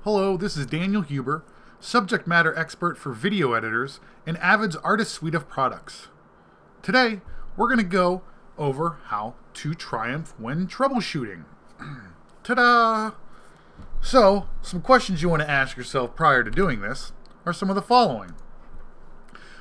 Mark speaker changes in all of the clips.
Speaker 1: Hello, this is Daniel Huber, subject matter expert for video editors in Avid's Artist Suite of products. Today, we're going to go over how to triumph when troubleshooting. Ta-da! So, some questions you want to ask yourself prior to doing this are some of the following.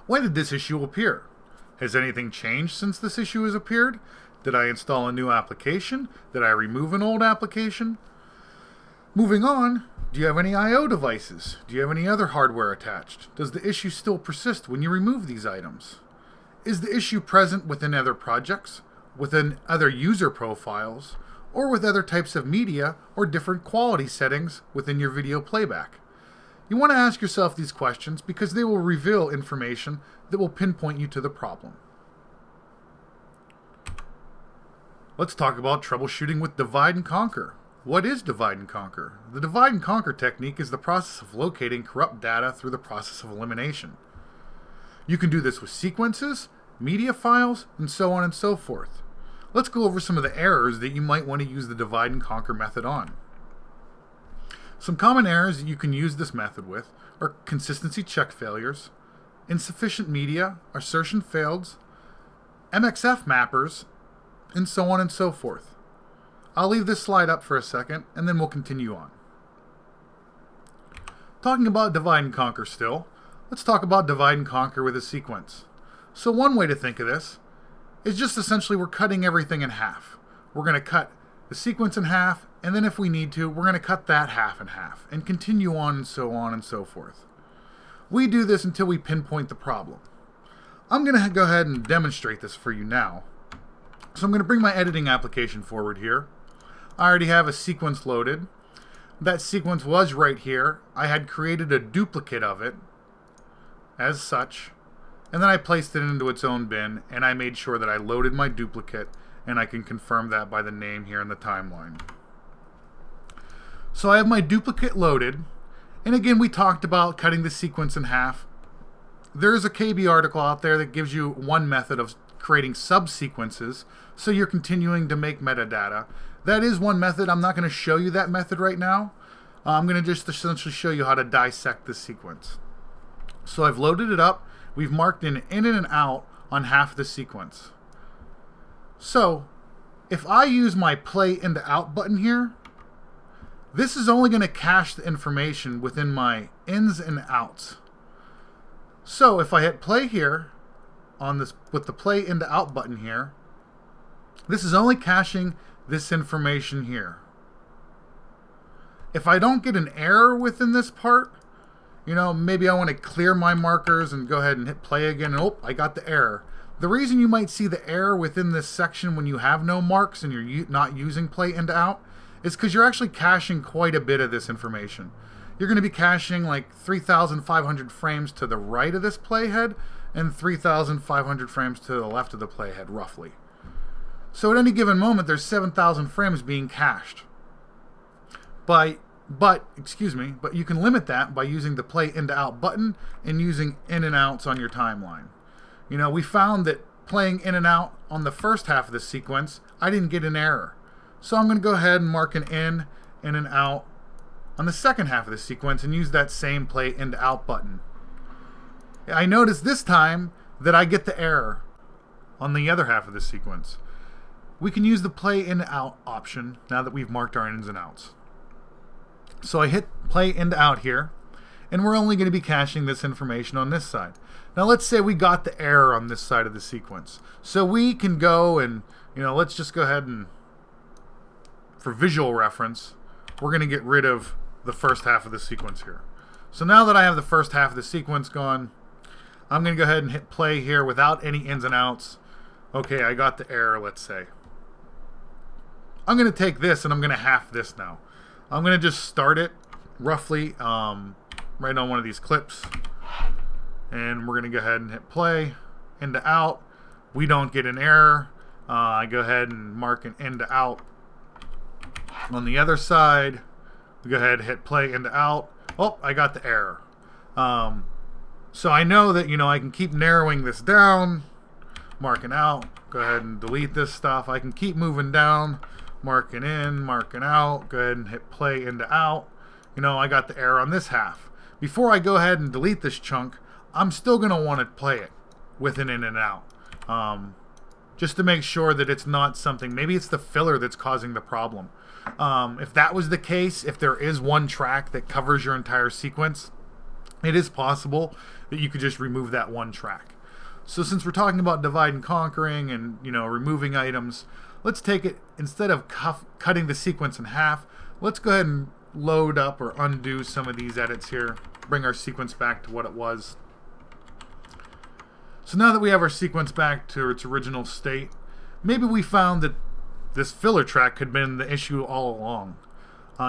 Speaker 1: When did this issue appear? Has anything changed since this issue has appeared? Did I install a new application? Did I remove an old application? Moving on, do you have any I/O devices? Do you have any other hardware attached? Does the issue still persist when you remove these items? Is the issue present within other projects, within other user profiles, or with other types of media or different quality settings within your video playback? You want to ask yourself these questions because they will reveal information that will pinpoint you to the problem. Let's talk about troubleshooting with divide and conquer. What is divide and conquer? The divide and conquer technique is the process of locating corrupt data through the process of elimination. You can do this with sequences, media files, and so on and so forth. Let's go over some of the errors that you might want to use the divide and conquer method on. Some common errors that you can use this method with are consistency check failures, insufficient media, assertion faileds, MXF mappers, and so on and so forth. I'll leave this slide up for a second, and then we'll continue on. Talking about divide and conquer still, let's talk about divide and conquer with a sequence. So one way to think of this is just essentially we're cutting everything in half. We're going to cut the sequence in half, and then if we need to, we're going to cut that half in half, and continue on and so forth. We do this until we pinpoint the problem. I'm going to go ahead and demonstrate this for you now. So I'm going to bring my editing application forward here. I already have a sequence loaded. That sequence was right here. I had created a duplicate of it as such, and then I placed it into its own bin, and I made sure that I loaded my duplicate, and I can confirm that by the name here in the timeline. So I have my duplicate loaded, and again we talked about cutting the sequence in half. There is a KB article out there that gives you one method of creating subsequences, so you're continuing to make metadata. That is one method. I'm not going to show you that method right now. I'm going to just essentially show you how to dissect this sequence. So I've loaded it up. We've marked in and out on half the sequence. So if I use my play into out button here, this is only going to cache the information within my ins and outs. So if I hit play here on this with the play into out button here, this is only caching this information here. If I don't get an error within this part, maybe I want to clear my markers and go ahead and hit play again, and I got the error. The reason you might see the error within this section when you have no marks and you're not using play into out is because you're actually caching quite a bit of this information. You're going to be caching like 3,500 frames to the right of this playhead and 3,500 frames to the left of the playhead, roughly. So at any given moment, there's 7,000 frames being cached. But you can limit that by using the play into out button and using in and outs on your timeline. We found that playing in and out on the first half of the sequence, I didn't get an error. So I'm going to go ahead and mark an in and out on the second half of the sequence and use that same play into out button. I noticed this time that I get the error on the other half of the sequence. We can use the play into out option now that we've marked our ins and outs. So I hit play into out here, and we're only going to be caching this information on this side. Now let's say we got the error on this side of the sequence. So we can go and, let's just go ahead and, for visual reference, we're going to get rid of the first half of the sequence here. So now that I have the first half of the sequence gone, I'm going to go ahead and hit play here without any ins and outs. Okay, I got the error, let's say. I'm going to take this and I'm going to half this now. I'm going to just start it roughly right on one of these clips. And we're going to go ahead and hit play, into out. We don't get an error. I go ahead and mark an into out. On the other side, we go ahead and hit play, into out. Oh, I got the error. So I know that, I can keep narrowing this down, marking out. Go ahead and delete this stuff. I can keep moving down. Marking in, marking out, go ahead and hit play into out. I got the error on this half. Before I go ahead and delete this chunk, I'm still going to want to play it with an in and out. Just to make sure that it's not something, maybe it's the filler that's causing the problem. If that was the case, if there is one track that covers your entire sequence, it is possible that you could just remove that one track. So since we're talking about divide and conquering and removing items, let's take it, instead of cutting the sequence in half, let's go ahead and load up or undo some of these edits here, bring our sequence back to what it was. So now that we have our sequence back to its original state, maybe we found that this filler track could have been the issue all along.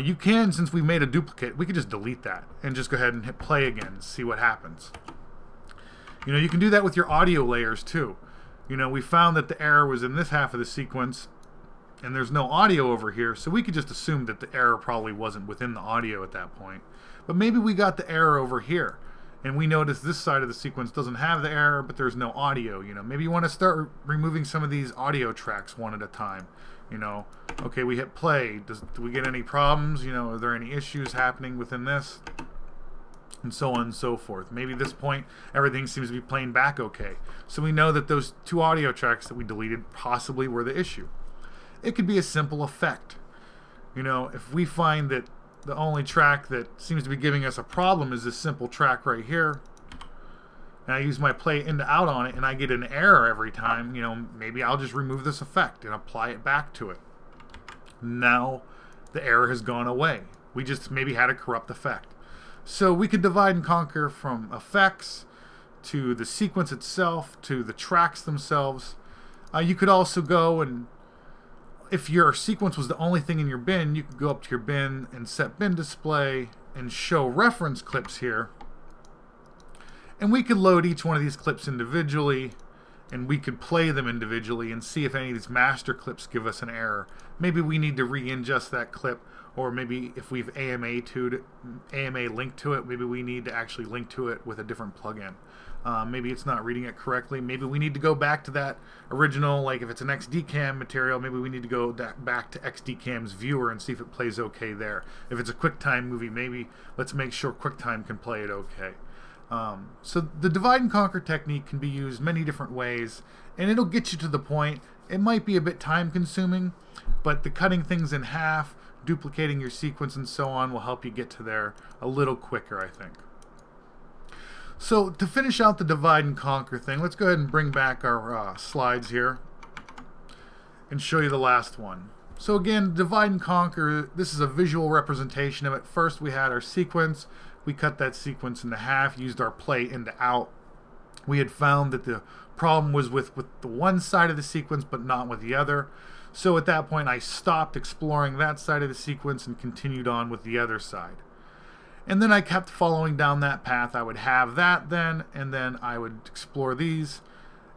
Speaker 1: You can, since we made a duplicate, we could just delete that and just go ahead and hit play again and see what happens. You can do that with your audio layers too. We found that the error was in this half of the sequence and there's no audio over here, so we could just assume that the error probably wasn't within the audio at that point. But maybe we got the error over here and we notice this side of the sequence doesn't have the error, but there's no audio. Maybe you want to start removing some of these audio tracks one at a time. Okay, we hit play. Do we get any problems? Are there any issues happening within this? And so on and so forth. Maybe at this point, everything seems to be playing back okay. So we know that those two audio tracks that we deleted possibly were the issue. It could be a simple effect. If we find that the only track that seems to be giving us a problem is this simple track right here, and I use my play in to out on it and I get an error every time, maybe I'll just remove this effect and apply it back to it. Now the error has gone away. We just maybe had a corrupt effect. So we could divide and conquer from effects to the sequence itself to the tracks themselves. You could also go and, if your sequence was the only thing in your bin, you could go up to your bin and set bin display and show reference clips here. And we could load each one of these clips individually, and we could play them individually and see if any of these master clips give us an error. Maybe we need to re-ingest that clip, or maybe if we've AMA linked to it, maybe we need to actually link to it with a different plugin. Maybe it's not reading it correctly. Maybe we need to go back to that original, like if it's an XDCAM material, maybe we need to go back to XDCAM's viewer and see if it plays okay there. If it's a QuickTime movie, maybe let's make sure QuickTime can play it okay. So the divide and conquer technique can be used many different ways, and it'll get you to the point. It might be a bit time consuming, but the cutting things in half, duplicating your sequence and so on will help you get to there a little quicker, I think. So to finish out the divide and conquer thing, let's go ahead and bring back our slides here and show you the last one. So again, divide and conquer, this is a visual representation of it. First we had our sequence. We cut that sequence into half, used our play into out. We had found that the problem was with the one side of the sequence but not with the other. So at that point I stopped exploring that side of the sequence and continued on with the other side. And then I kept following down that path. I would have that then, and then I would explore these.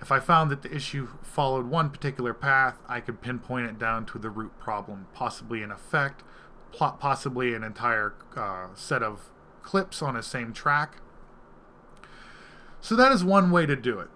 Speaker 1: If I found that the issue followed one particular path, I could pinpoint it down to the root problem, possibly an effect, possibly an entire set of clips on a same track. So that is one way to do it.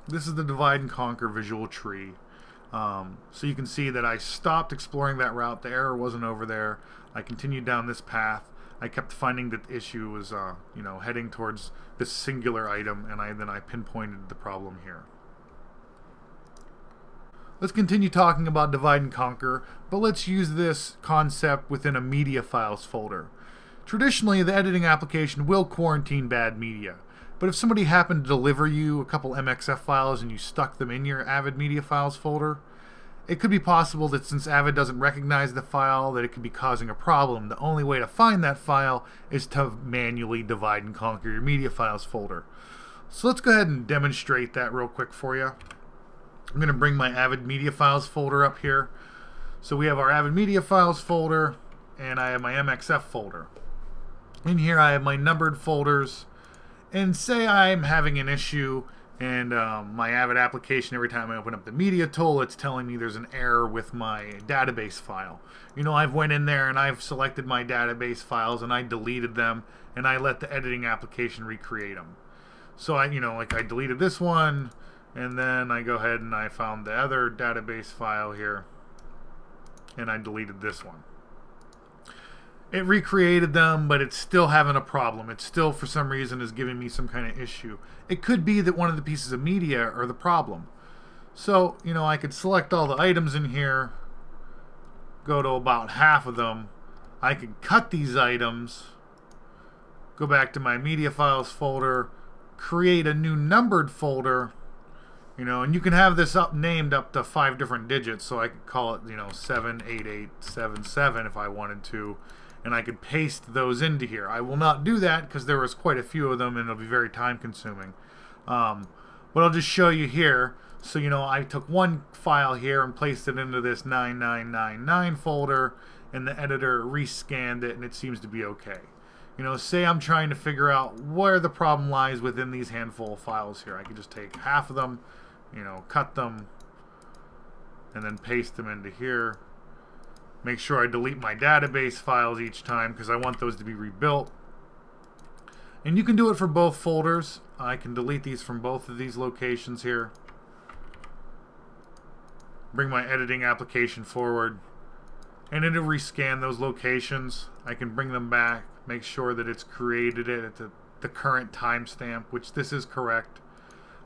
Speaker 1: This is the divide and conquer visual tree. So you can see that I stopped exploring that route. The error wasn't over there. I continued down this path. I kept finding that the issue was heading towards this singular item, and then I pinpointed the problem here. Let's continue talking about divide and conquer, but let's use this concept within a media files folder. Traditionally, the editing application will quarantine bad media, but if somebody happened to deliver you a couple MXF files and you stuck them in your Avid media files folder, it could be possible that since Avid doesn't recognize the file, that it could be causing a problem. The only way to find that file is to manually divide and conquer your media files folder. So let's go ahead and demonstrate that real quick for you. I'm going to bring my Avid media files folder up here. So we have our Avid media files folder, and I have my MXF folder. In here I have my numbered folders, and say I'm having an issue and my Avid application, every time I open up the media tool, it's telling me there's an error with my database file. I've went in there and I've selected my database files and I deleted them, and I let the editing application recreate them. So I deleted this one, and then I go ahead and I found the other database file here, and I deleted this one. it recreated them, but it's still having a problem. It still, for some reason, is giving me some kind of issue. It could be that one of the pieces of media are the problem. So, I could select all the items in here, go to about half of them. I could cut these items, go back to my media files folder, create a new numbered folder, and you can have this named up to 5 different digits, so I could call it, 78877 if I wanted to, and I could paste those into here. I will not do that because there was quite a few of them and it'll be very time consuming. But I'll just show you here. So, I took one file here and placed it into this 9999 folder, and the editor rescanned it and it seems to be okay. Say I'm trying to figure out where the problem lies within these handful of files here. I could just take half of them, cut them, and then paste them into here. Make sure I delete my database files each time because I want those to be rebuilt. And you can do it for both folders. I can delete these from both of these locations here. Bring my editing application forward, and it'll rescan those locations. I can bring them back, make sure that it's created it at the current timestamp, which this is correct.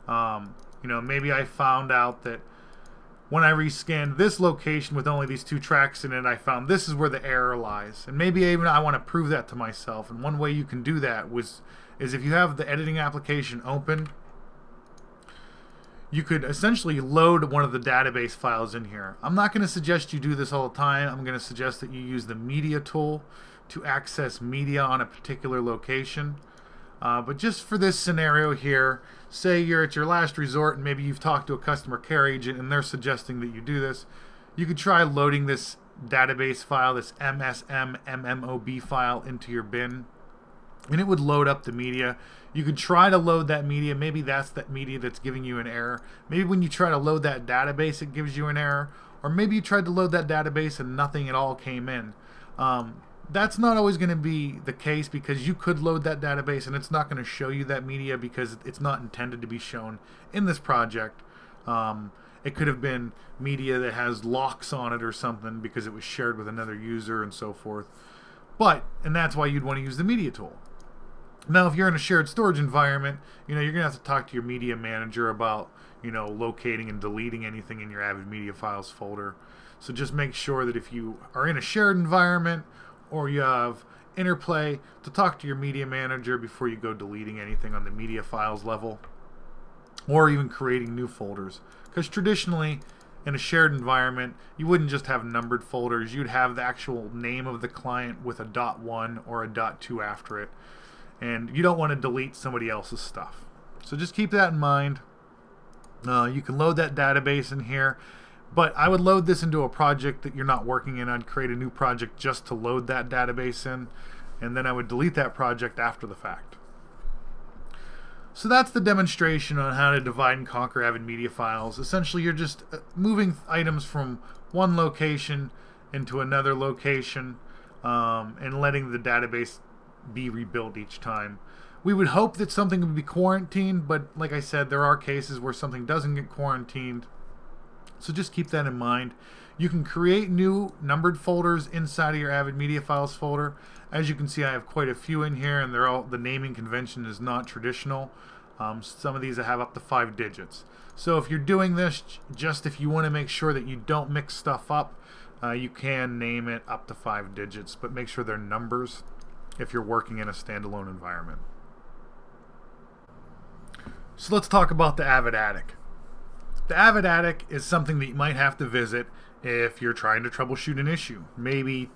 Speaker 1: Maybe I found out that when I rescanned this location with only these 2 tracks in it, I found this is where the error lies. And maybe even I want to prove that to myself. And one way you can do that is if you have the editing application open, you could essentially load one of the database files in here. I'm not going to suggest you do this all the time. I'm going to suggest that you use the media tool to access media on a particular location. But just for this scenario here, say you're at your last resort and maybe you've talked to a customer care agent and they're suggesting that you do this. You could try loading this database file, this MSM file, into your bin, and it would load up the media. You could try to load that media. Maybe that's that media that's giving you an error. Maybe when you try to load that database, it gives you an error. Or maybe you tried to load that database and nothing at all came in. That's not always going to be the case because you could load that database and it's not going to show you that media because it's not intended to be shown in this project. It could have been media that has locks on it or something because it was shared with another user and so forth. And that's why you'd want to use the media tool. Now, if you're in a shared storage environment, you're going to have to talk to your media manager about, locating and deleting anything in your Avid Media Files folder. So just make sure that if you are in a shared environment or you have interplay, to talk to your media manager before you go deleting anything on the media files level or even creating new folders. Because traditionally, in a shared environment, you wouldn't just have numbered folders. You'd have the actual name of the client with a .1 or a .2 after it. And you don't want to delete somebody else's stuff. So just keep that in mind. You can load that database in here, but I would load this into a project that you're not working in. I'd create a new project just to load that database in, and then I would delete that project after the fact. So that's the demonstration on how to divide and conquer Avid Media Files. Essentially, you're just moving items from one location into another location and letting the database be rebuilt each time. We would hope that something would be quarantined, but like I said, there are cases where something doesn't get quarantined. So just keep that in mind. You can create new numbered folders inside of your Avid Media Files folder. As you can see, I have quite a few in here, and the naming convention is not traditional. Some of these have up to 5 digits. So if you're doing this, just if you want to make sure that you don't mix stuff up, you can name it up to 5 digits, but make sure they're numbers if you're working in a standalone environment. So let's talk about the Avid Attic. The Avid Attic is something that you might have to visit if you're trying to troubleshoot an issue. Maybe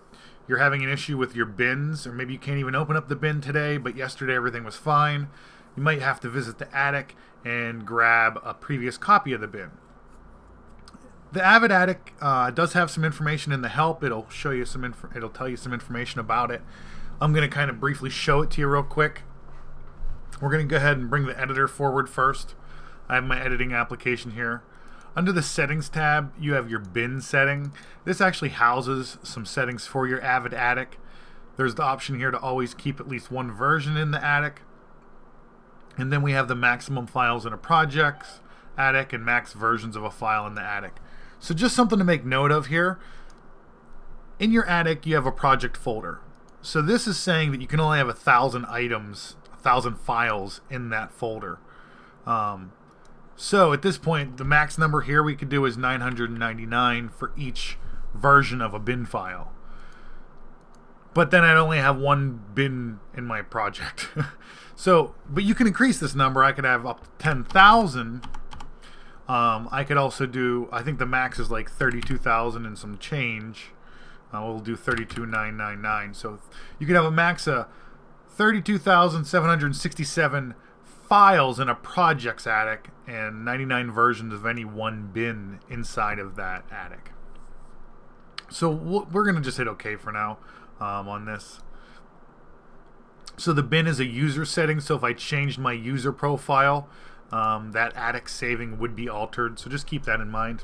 Speaker 1: you're having an issue with your bins, or maybe you can't even open up the bin today, but yesterday everything was fine. You might have to visit the attic and grab a previous copy of the bin. The Avid Attic does have some information in the help. It'll show you it'll tell you some information about it. I'm going to kind of briefly show it to you real quick. We're going to go ahead and bring the editor forward first. I have my editing application here. Under the settings tab, you have your bin setting. This actually houses some settings for your Avid Attic. There's the option here to always keep at least one version in the attic. And then we have the maximum files in a project's attic and max versions of a file in the attic. So just something to make note of here. In your attic, you have a project folder. So this is saying that you can only have 1,000 items, 1,000 files in that folder. So at this point, the max number here we could do is 999 for each version of a bin file. But then I'd only have one bin in my project. So, but you can increase this number. I could have up to 10,000. I could also do, I think the max is like 32,000 and some change. We'll do 32,999. So you could have a max of 32,767 files in a project's attic and 99 versions of any one bin inside of that attic. So we're going to just hit OK for now on this. So the bin is a user setting, so if I changed my user profile, that attic saving would be altered, so just keep that in mind.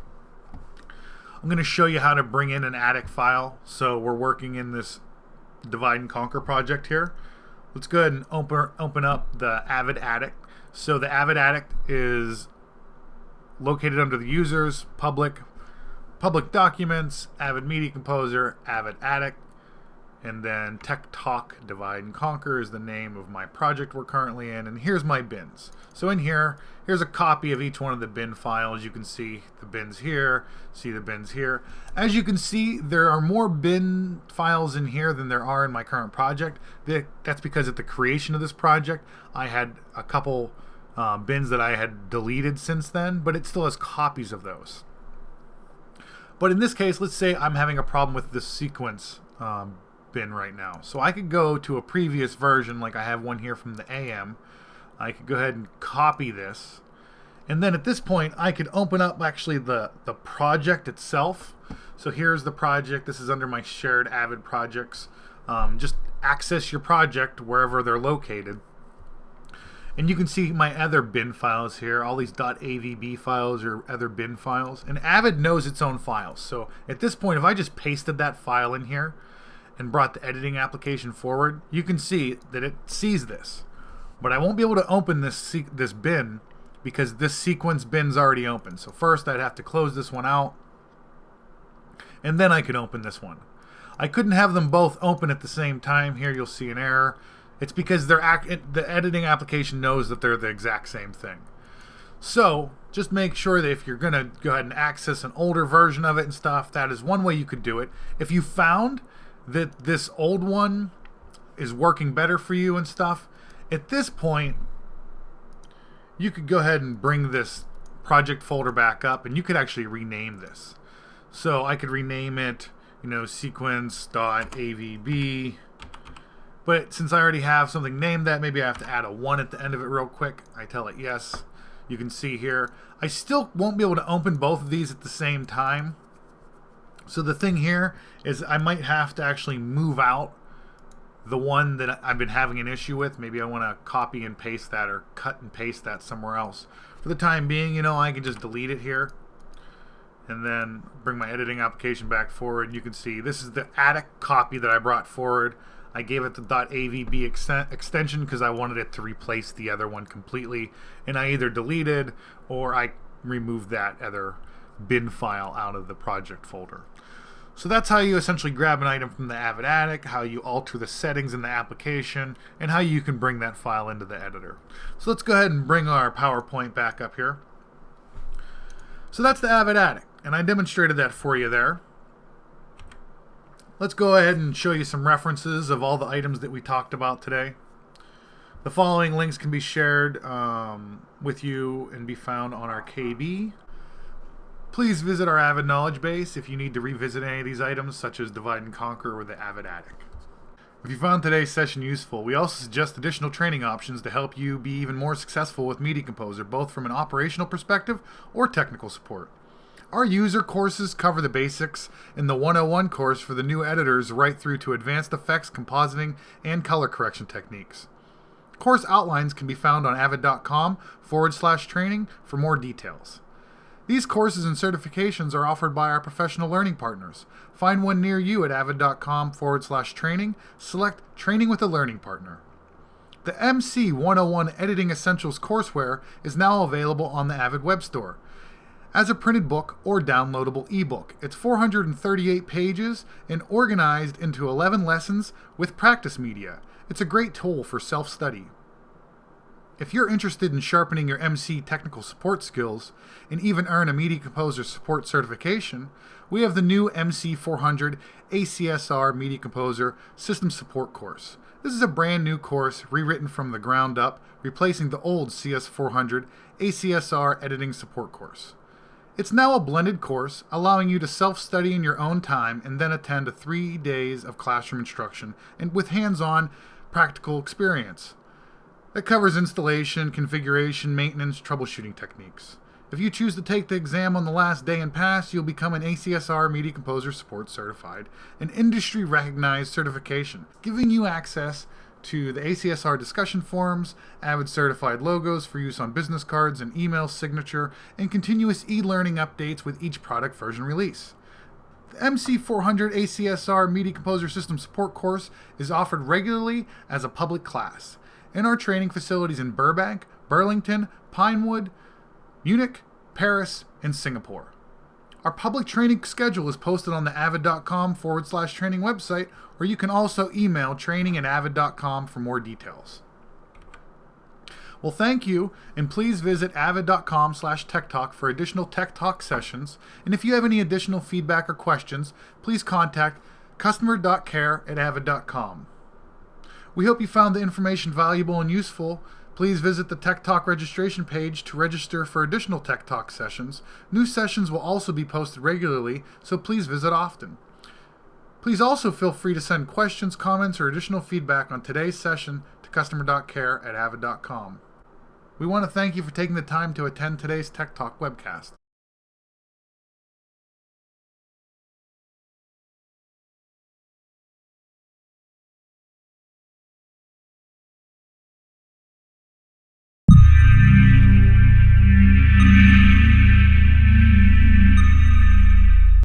Speaker 1: I'm going to show you how to bring in an attic file. So we're working in this divide and conquer project here. Let's go ahead and open up the Avid Attic. So the Avid Attic is located under the users, public documents, Avid Media Composer, Avid Attic, and then Tech Talk Divide and Conquer is the name of my project we're currently in. And here's my bins. So in here, here's a copy of each one of the bin files. You can see the bins here, see the bins here. As you can see, there are more bin files in here than there are in my current project. That's because at the creation of this project, I had a couple bins that I had deleted since then, but it still has copies of those. But in this case, let's say I'm having a problem with this sequence bin right now. So I could go to a previous version, like I have one here from the AM. I could go ahead and copy this. And then at this point, I could open up actually the project itself. So here's the project. This is under my shared Avid projects. Just access your project wherever they're located. And you can see my other bin files here. All these .avb files are other bin files. And Avid knows its own files. So at this point, if I just pasted that file in here and brought the editing application forward, you can see that it sees this. But I won't be able to open this bin because this sequence bin's already open. So first I'd have to close this one out, and then I could open this one. I couldn't have them both open at the same time. Here you'll see an error. It's because the editing application knows that they're the exact same thing. So just make sure that if you're going to go ahead and access an older version of it and stuff, that is one way you could do it. If you found that this old one is working better for you and stuff, at this point you could go ahead and bring this project folder back up, and you could actually rename this. So I could rename it, sequence.avb, but since I already have something named that, maybe I have to add a 1 at the end of it real quick. I tell it yes. You can see here I still won't be able to open both of these at the same time. So the thing here is I might have to actually move out the one that I've been having an issue with. Maybe I want to copy and paste that or cut and paste that somewhere else. For the time being, I can just delete it here and then bring my editing application back forward. You can see this is the attic copy that I brought forward. I gave it the .avb extension because I wanted it to replace the other one completely, and I either deleted or I removed that other bin file out of the project folder. So that's how you essentially grab an item from the Avid Attic, how you alter the settings in the application, and how you can bring that file into the editor. So let's go ahead and bring our PowerPoint back up here. So that's the Avid Attic, and I demonstrated that for you there. Let's go ahead and show you some references of all the items that we talked about today. The following links can be shared with you and be found on our KB. Please visit our Avid knowledge base if you need to revisit any of these items, such as Divide and Conquer or the Avid Attic. If you found today's session useful, we also suggest additional training options to help you be even more successful with Media Composer, both from an operational perspective or technical support. Our user courses cover the basics, and the 101 course for the new editors right through to advanced effects, compositing, and color correction techniques. Course outlines can be found on avid.com/training for more details. These courses and certifications are offered by our professional learning partners. Find one near you at avid.com/training. Select Training with a Learning Partner. The MC 101 Editing Essentials courseware is now available on the Avid web store. as a printed book or downloadable ebook. It's 438 pages and organized into 11 lessons with practice media. It's a great tool for self-study. If you're interested in sharpening your MC technical support skills and even earn a Media Composer Support certification, we have the new MC400 ACSR Media Composer System Support course. This is a brand new course rewritten from the ground up, replacing the old CS400 ACSR Editing Support course. It's now a blended course, allowing you to self-study in your own time and then attend 3 days of classroom instruction and with hands-on practical experience. That covers installation, configuration, maintenance, troubleshooting techniques. If you choose to take the exam on the last day and pass, you'll become an ACSR Media Composer Support Certified, an industry-recognized certification, giving you access to the ACSR discussion forums, Avid certified logos for use on business cards and email signature, and continuous e-learning updates with each product version release. The MC400 ACSR Media Composer System Support course is offered regularly as a public class in our training facilities in Burbank, Burlington, Pinewood, Munich, Paris, and Singapore. Our public training schedule is posted on the avid.com/training website, or you can also email training@avid.com for more details. Well, thank you, and please visit avid.com/Tech Talk for additional Tech Talk sessions. And if you have any additional feedback or questions, please contact customer.care@avid.com. We hope you found the information valuable and useful. Please visit the Tech Talk registration page to register for additional Tech Talk sessions. New sessions will also be posted regularly, so please visit often. Please also feel free to send questions, comments, or additional feedback on today's session to customer.care@avid.com. We want to thank you for taking the time to attend today's Tech Talk webcast.